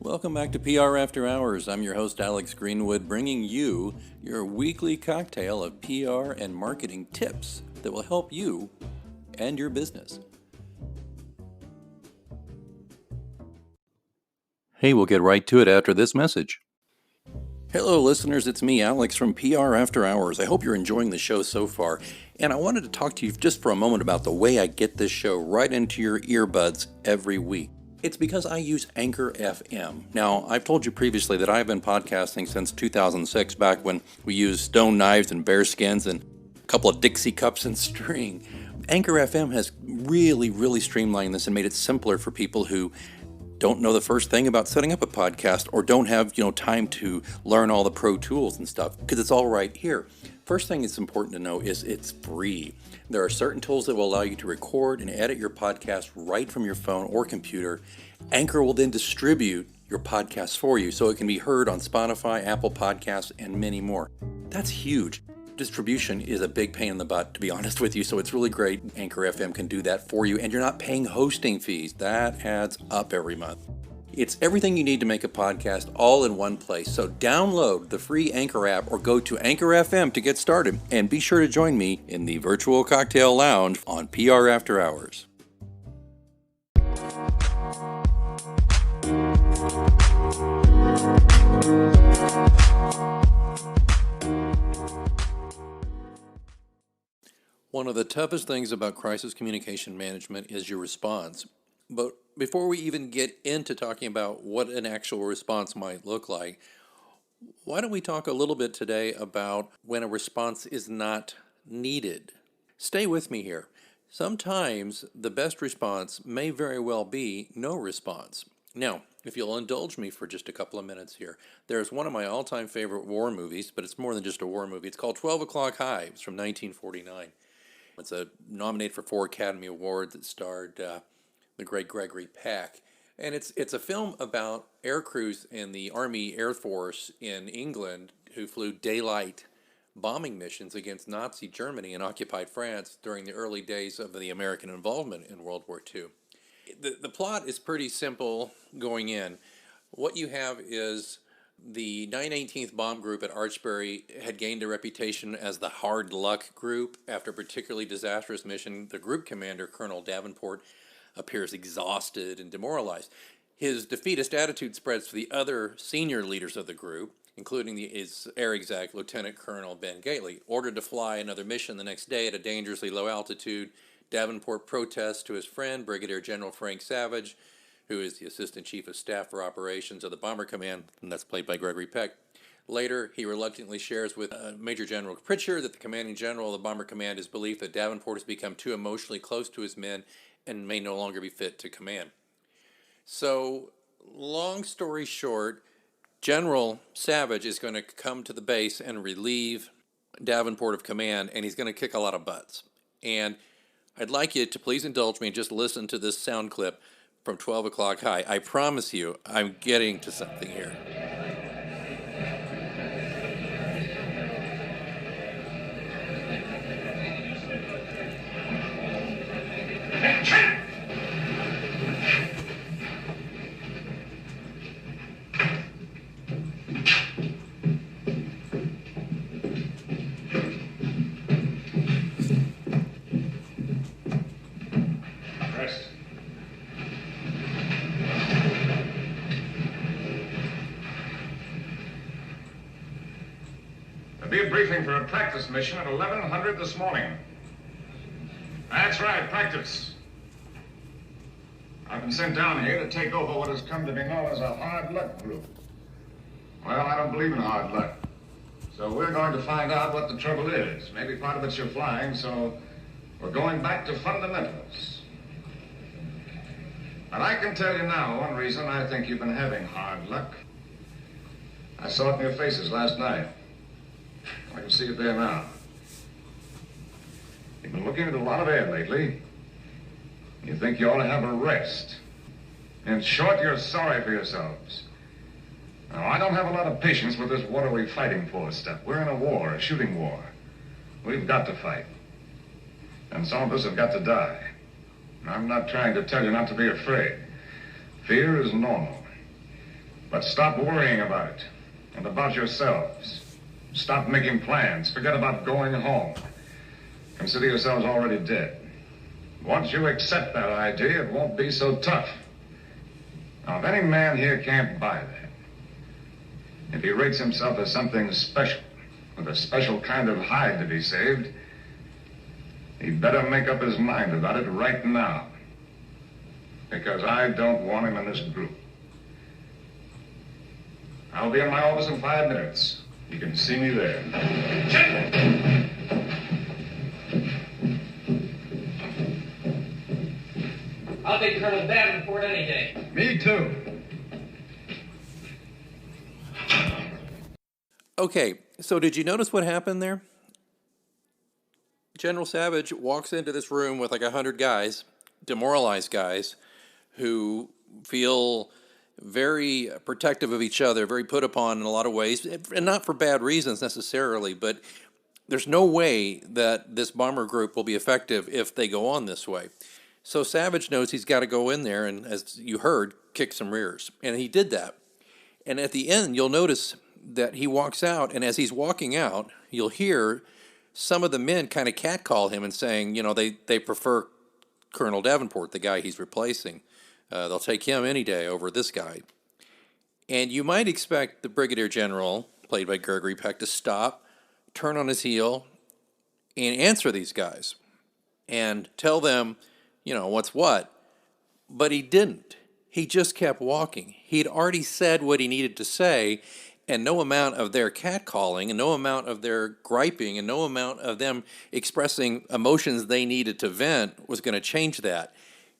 Welcome back to PR After Hours. I'm your host, Alex Greenwood, bringing you your weekly cocktail of PR and marketing tips that will help you and your business. Hey, we'll get right to it after this message. Hello, listeners. It's me, Alex, from PR After Hours. I hope you're enjoying the show so far. And I wanted to talk to you just for a moment about the way I get this show right into your earbuds every week. It's because I use Anchor FM. Now, I've told you previously that I've been podcasting since 2006, back when we used stone knives and bear skins and a couple of Dixie cups and string. Anchor FM has really streamlined this and made it simpler for people who don't know the first thing about setting up a podcast or don't have, time to learn all the pro tools and stuff, because it's all right here. First thing that's important to know is it's free. There are certain tools that will allow you to record and edit your podcast right from your phone or computer. Anchor will then distribute your podcast for you so it can be heard on Spotify, Apple Podcasts, and many more. That's huge. Distribution is a big pain in the butt, to be honest with you, so it's really great Anchor FM can do that for you, and you're not paying hosting fees. That adds up every month. It's everything you need to make a podcast all in one place. So download the free Anchor app or go to Anchor FM to get started, and be sure to join me in the virtual cocktail lounge on PR After Hours. One of the toughest things about crisis communication management is your response. But before we even get into talking about what an actual response might look like, why don't we talk a little bit today about when a response is not needed? Stay with me here. Sometimes the best response may very well be no response. Now, if you'll indulge me for just a couple of minutes here, there's one of my all-time favorite war movies, but it's more than just a war movie. It's called 12 O'Clock High. It's from 1949. It's nominated for 4 Academy Awards. It starred the great Gregory Peck. And it's a film about air crews in the Army Air Force in England who flew daylight bombing missions against Nazi Germany and occupied France during the early days of the American involvement in World War II. The plot is pretty simple going in. What you have is the 918th Bomb Group at Archbury had gained a reputation as the hard luck group. After a particularly disastrous mission, the group commander, Colonel Davenport, appears exhausted and demoralized. His defeatist attitude spreads to the other senior leaders of the group, including his air exec, Lieutenant Colonel Ben Gately. Ordered to fly another mission the next day at a dangerously low altitude, Davenport protests to his friend, Brigadier General Frank Savage, who is the Assistant Chief of Staff for Operations of the Bomber Command, and that's played by Gregory Peck. Later, he reluctantly shares with Major General Pritchard, that the commanding general of the Bomber Command, his belief that Davenport has become too emotionally close to his men and may no longer be fit to command. So, long story short, General Savage is going to come to the base and relieve Davenport of command, and he's going to kick a lot of butts. And I'd like you to please indulge me and just listen to this sound clip from 12 O'Clock High. I promise you, I'm getting to something here. Be a briefing for a practice mission at 1100 this morning. That's right, practice. I've been sent down here to take over what has come to be known as a hard luck group. Well, I don't believe in hard luck. So we're going to find out what the trouble is. Maybe part of it's your flying, so we're going back to fundamentals. And I can tell you now one reason I think you've been having hard luck. I saw it in your faces last night. I can see it there now. You've been looking at a lot of air lately. You think you ought to have a rest. In short, you're sorry for yourselves. Now, I don't have a lot of patience with this what are we fighting for stuff. We're in a war, a shooting war. We've got to fight. And some of us have got to die. I'm not trying to tell you not to be afraid. Fear is normal. But stop worrying about it and about yourselves. Stop making plans. Forget about going home. Consider yourselves already dead. Once you accept that idea, it won't be so tough. Now, if any man here can't buy that, if he rates himself as something special, with a special kind of hide to be saved, he'd better make up his mind about it right now. Because I don't want him in this group. I'll be in my office in 5 minutes. You can see me there. I'll take Colonel Davenport any day. Me too. Okay, so did you notice what happened there? General Savage walks into this room with like 100 guys, demoralized guys, who feel very protective of each other, very put upon in a lot of ways, and not for bad reasons necessarily, but there's no way that this bomber group will be effective if they go on this way. So Savage knows he's got to go in there and, as you heard, kick some rears. And he did that. And at the end, you'll notice that he walks out, and as he's walking out, you'll hear some of the men kind of catcall him and saying, you know, they prefer Colonel Davenport, the guy he's replacing. They'll take him any day over this guy. And you might expect the Brigadier General, played by Gregory Peck, to stop, turn on his heel, and answer these guys and tell them, you know, what's what. But he didn't. He just kept walking. He'd already said what he needed to say, and no amount of their catcalling and no amount of their griping and no amount of them expressing emotions they needed to vent was going to change that.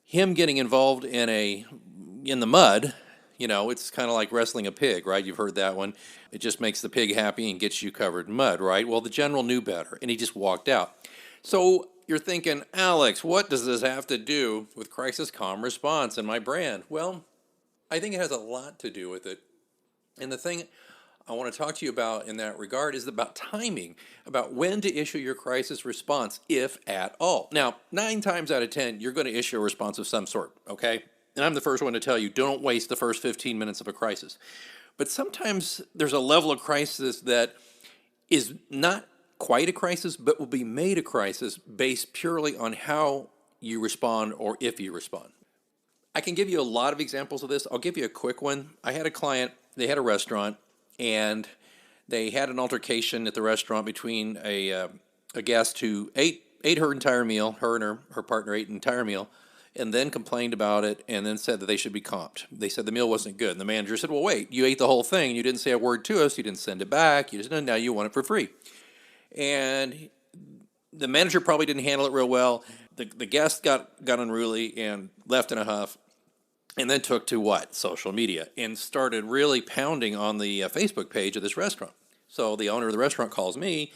Him getting involved in the mud, you know, it's kind of like wrestling a pig, right? You've heard that one. It just makes the pig happy and gets you covered in mud, right? Well, the general knew better, and he just walked out. So you're thinking, Alex, what does this have to do with crisis calm response and my brand? Well, I think it has a lot to do with it. And the thing I want to talk to you about in that regard is about timing, about when to issue your crisis response, if at all. Now, 9 times out of 10, you're going to issue a response of some sort, okay? And I'm the first one to tell you, don't waste the first 15 minutes of a crisis. But sometimes there's a level of crisis that is not quite a crisis, but will be made a crisis based purely on how you respond or if you respond. I can give you a lot of examples of this. I'll give you a quick one. I had a client, they had a restaurant, and they had an altercation at the restaurant between a guest who ate her entire meal, her and her partner ate an entire meal, and then complained about it and then said that they should be comped. They said the meal wasn't good. And the manager said, well, wait, you ate the whole thing. And you didn't say a word to us. You didn't send it back. You just know now you want it for free. And the manager probably didn't handle it real well. The guest got unruly and left in a huff. And then took to what? Social media, and started really pounding on the Facebook page of this restaurant. So the owner of the restaurant calls me,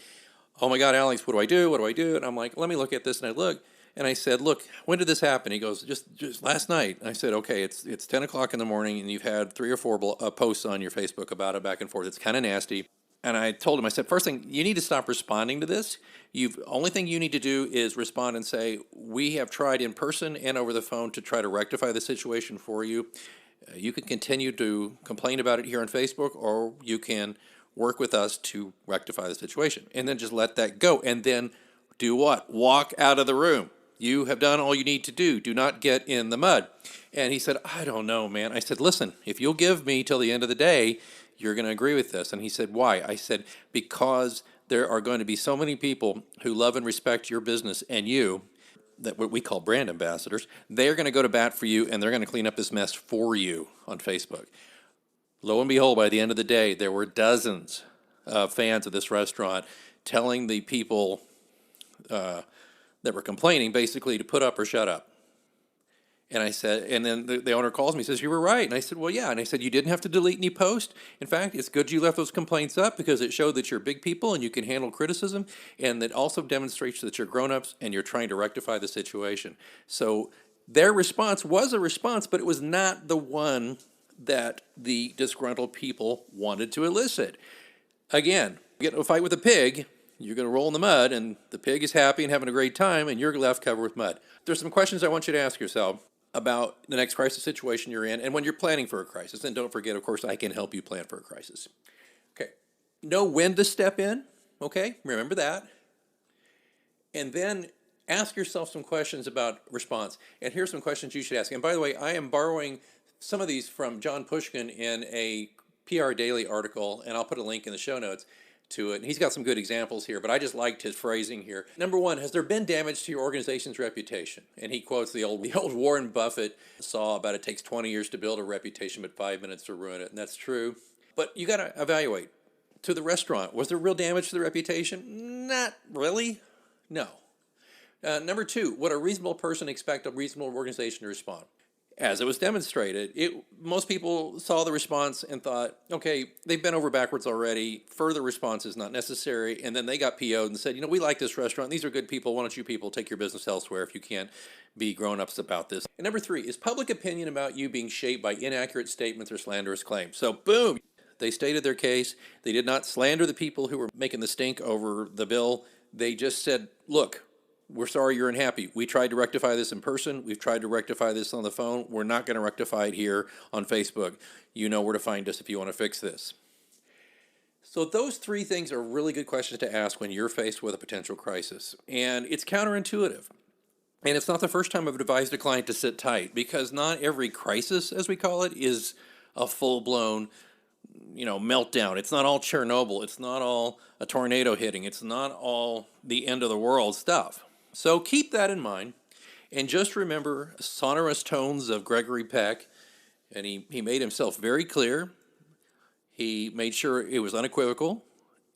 oh my God, Alex, what do I do? What do I do? And I'm like, let me look at this. And I look, and I said, look, when did this happen? He goes, just last night. And I said, okay, it's 10 o'clock in the morning, and you've had 3 or 4 posts on your Facebook about it back and forth. It's kind of nasty. And I told him, I said, first thing, you need to stop responding to this. Only thing you need to do is respond and say, we have tried in person and over the phone to try to rectify the situation for you. You can continue to complain about it here on Facebook, or you can work with us to rectify the situation. And then just let that go. And then do what? Walk out of the room. You have done all you need to do. Do not get in the mud. And he said, I don't know, man. I said, listen, if you'll give me till the end of the day, you're going to agree with this. And he said, why? I said, because there are going to be so many people who love and respect your business and you, that what we call brand ambassadors. They're going to go to bat for you, and they're going to clean up this mess for you on Facebook. Lo and behold, by the end of the day, there were dozens of fans of this restaurant telling the people that were complaining basically to put up or shut up. And I said, and then the owner calls me and says, you were right. And I said, well, yeah. And I said, you didn't have to delete any post. In fact, it's good you left those complaints up because it showed that you're big people and you can handle criticism. And that also demonstrates that you're grown-ups and you're trying to rectify the situation. So their response was a response, but it was not the one that the disgruntled people wanted to elicit. Again, you get into a fight with a pig, you're going to roll in the mud, and the pig is happy and having a great time, and you're left covered with mud. There's some questions I want you to ask yourself about the next crisis situation you're in and when you're planning for a crisis. And don't forget, of course, I can help you plan for a crisis. Okay. Know when to step in. Okay. Remember that. And then ask yourself some questions about response. And here's some questions you should ask. And by the way, I am borrowing some of these from John Pushkin in a PR Daily article, and I'll put a link in the show notes to it. And he's got some good examples here, but I just liked his phrasing here. Number one, has there been damage to your organization's reputation? And he quotes the old Warren Buffett saw about it takes 20 years to build a reputation, but 5 minutes to ruin it. And that's true. But you got to evaluate. To the restaurant, was there real damage to the reputation? Not really. No. Number two, would a reasonable person expect a reasonable organization to respond? As it was demonstrated, most people saw the response and thought, okay, they've been over backwards already. Further response is not necessary. And then they got PO'd and said, we like this restaurant. These are good people. Why don't you people take your business elsewhere if you can't be grown-ups about this? And number three, is public opinion about you being shaped by inaccurate statements or slanderous claims? So boom, they stated their case. They did not slander the people who were making the stink over the bill. They just said, look, we're sorry you're unhappy. We tried to rectify this in person. We've tried to rectify this on the phone. We're not going to rectify it here on Facebook. You know where to find us if you want to fix this. So those three things are really good questions to ask when you're faced with a potential crisis. And it's counterintuitive. And it's not the first time I've advised a client to sit tight, because not every crisis, as we call it, is a full-blown meltdown. It's not all Chernobyl. It's not all a tornado hitting. It's not all the end of the world stuff. So keep that in mind, and just remember sonorous tones of Gregory Peck, and he made himself very clear. He made sure it was unequivocal,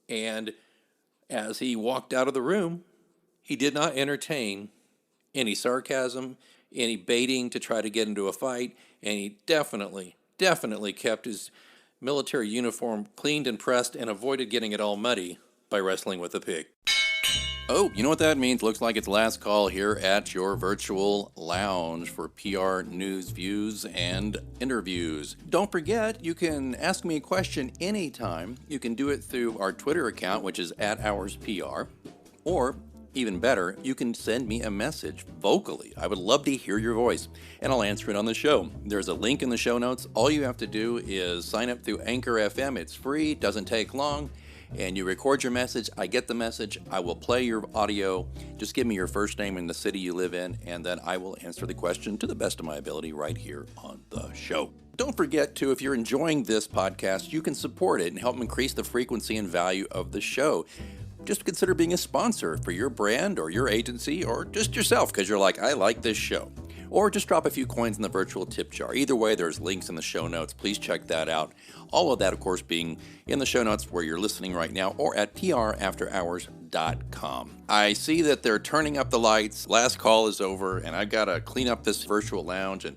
and as he walked out of the room, he did not entertain any sarcasm, any baiting to try to get into a fight, and he definitely kept his military uniform cleaned and pressed and avoided getting it all muddy by wrestling with a pig. Oh, you know what that means? Looks like it's last call here at your virtual lounge for PR news, views, and interviews. Don't forget, you can ask me a question anytime. You can do it through our Twitter account, which is @HoursPR, or even better, you can send me a message vocally. I would love to hear your voice, and I'll answer it on the show. There's a link in the show notes. All you have to do is sign up through Anchor FM. It's free, doesn't take long, and you record your message. I get the message. I will play your audio. Just give me your first name and the city you live in, and then I will answer the question to the best of my ability right here on the show. Don't forget to, if you're enjoying this podcast, you can support it and help increase the frequency and value of the show. Just consider being a sponsor for your brand or your agency, or just yourself because you're like, I like this show. Or just drop a few coins in the virtual tip jar. Either way, there's links in the show notes. Please check that out. All of that, of course, being in the show notes where you're listening right now, or at prafterhours.com. I see that they're turning up the lights. Last call is over, and I've got to clean up this virtual lounge. And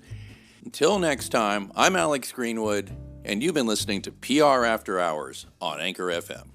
until next time, I'm Alex Greenwood, and you've been listening to PR After Hours on Anchor FM.